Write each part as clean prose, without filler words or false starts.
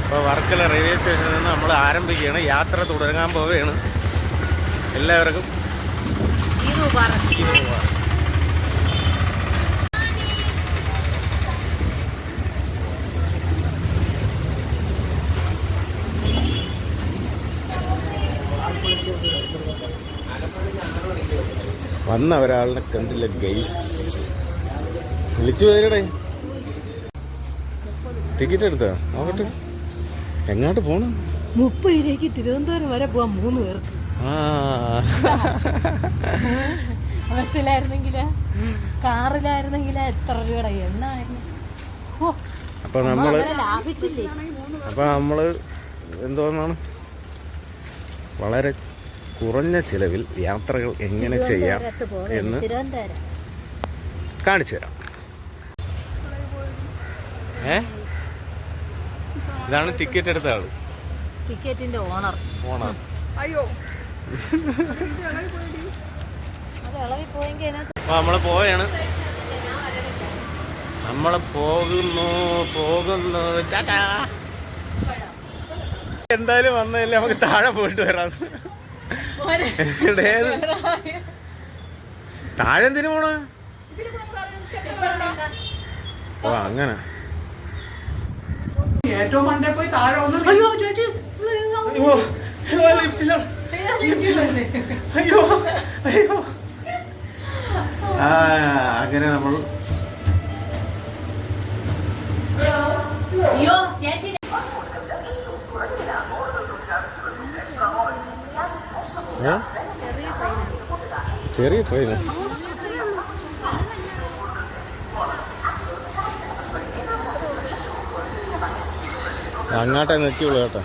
അപ്പോൾ വർക്കല റെയിൽവേ സ്റ്റേഷനിൽ നിന്ന് നമ്മൾ ആരംഭിക്കുകയാണ്. യാത്ര തുടങ്ങാൻ പോവുകയാണ്. എല്ലാവർക്കും ഈദ് മുബാറക്. വന്ന ഒരാളിനെ കണ്ടില്ല ഗൈസ്. വിളിച്ചു പോയടേ. ടിക്കറ്റ് എടുത്താ നോക്കട്ടെ. എങ്ങോട്ട് പോണം? 30 രൂപയ്ക്ക് തിരുവനന്തപുരം വരെ പോവാം 3 പേർക്ക്. ബസ്സിലായിരുന്നെങ്കില് കാറിലായിരുന്നെങ്കില് എത്ര രൂപയുടെ എണ്ണ ആയിരുന്നു. അപ്പൊ നമ്മള് എന്തോന്നാണ് വളരെ കുറഞ്ഞ ചിലവിൽ യാത്രകൾ എങ്ങനെ ചെയ്യാം എന്ന് കാണിച്ചു തരാം. ഇതാണ് ടിക്കറ്റ് എടുത്ത ആള്, ടിക്കറ്റിന്റെ ഓണർ. അയ്യോ നമ്മള് പോയാണ്. നമ്മള് പോകുന്നു. എന്തായാലും വന്നതല്ലേ, നമുക്ക് താഴെ പോയിട്ട് വരാം. താഴെ എന്തിനു പോണ? ഓ അങ്ങനെ. ഏറ്റവും മണ്ടേ പോയി താഴെ വന്നു. അയ്യോ ചേച്ചി, അയ്യോ അയ്യോ. അങ്ങനെ നമ്മൾ ചെറിയ ട്രെയിന്. അങ്ങോട്ടേ നിൽക്കുള്ളൂ കേട്ടോ.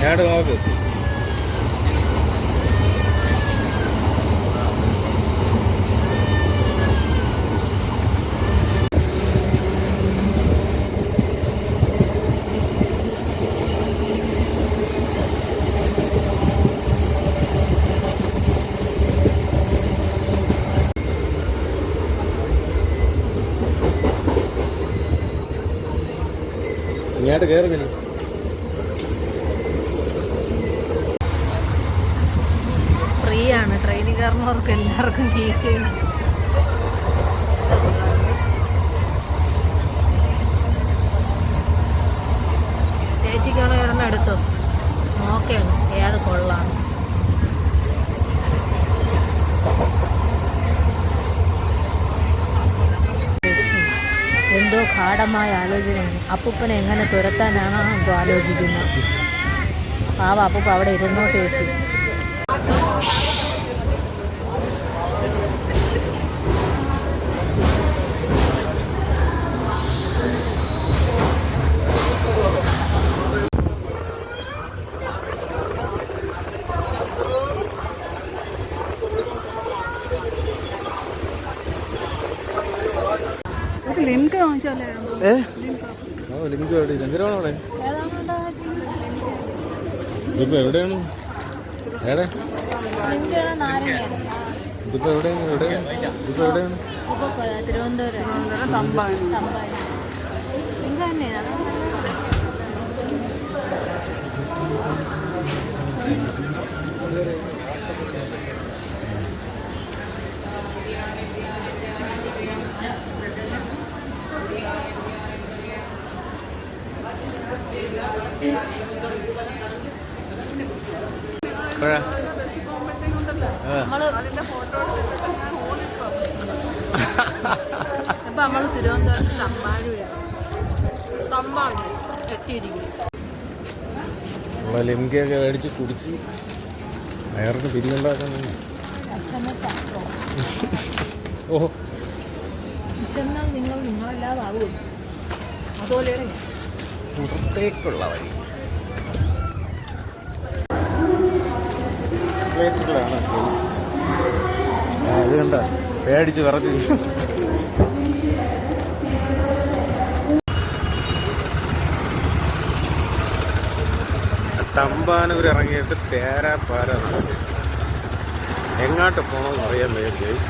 ഞാൻ നോക്ക്. ഇങ്ങോട്ട് കയറുന്നില്ല. ഫ്രീ ആണ് ട്രെയിനിൽ കയറുന്നവർക്ക് എല്ലാവർക്കും കീറ്റ്. ചേച്ചിക്കാണ് ഒരെണ്ണം എടുത്തോ, നോക്കണം ഏത് കൊള്ളാണ്. എന്തോ ഗാഢമായ ആലോചനയാണ്. അപ്പൂപ്പനെ എങ്ങനെ തുരത്താനാണോ എന്തോ ആലോചിക്കുന്നത്. പാവ അപ്പൂപ്പ അവിടെ ഇരുന്നോ ചേച്ചി. ലിങ്ക് എന്തിനാണ് അവിടെ? ഇതിപ്പോ എവിടെയാണ്? ഇതിപ്പോ എവിടെയാണ്? തിരുവനന്തപുരം തമ്പാനൂർ. ലിങ്ക് തന്നെയാണ്. അപ്പൊ നമ്മള് തിരുവനന്തപുരത്ത് തമ്പാനൂർ എത്തിയിരിക്കുന്നു. ലിംകയൊക്കെ മേടിച്ച് കുടിച്ച് വയറിന് പിരിയുണ്ടാക്കാൻ. ഓഹോ, വിശന്നാൽ നിങ്ങളല്ലാതാകും. അതുപോലെയാണ് പുറത്തേക്കുള്ള വഴി. എസ്കലേറ്ററിലാണ്. അത് കണ്ട പേടിച്ച് വിറച്ച് തമ്പാനൂർ ഇറങ്ങിയിട്ട് തേരാപ്പാര എങ്ങോട്ട് പോകണമെന്ന് അറിയാൻ വയ്യ ഗൈസ്.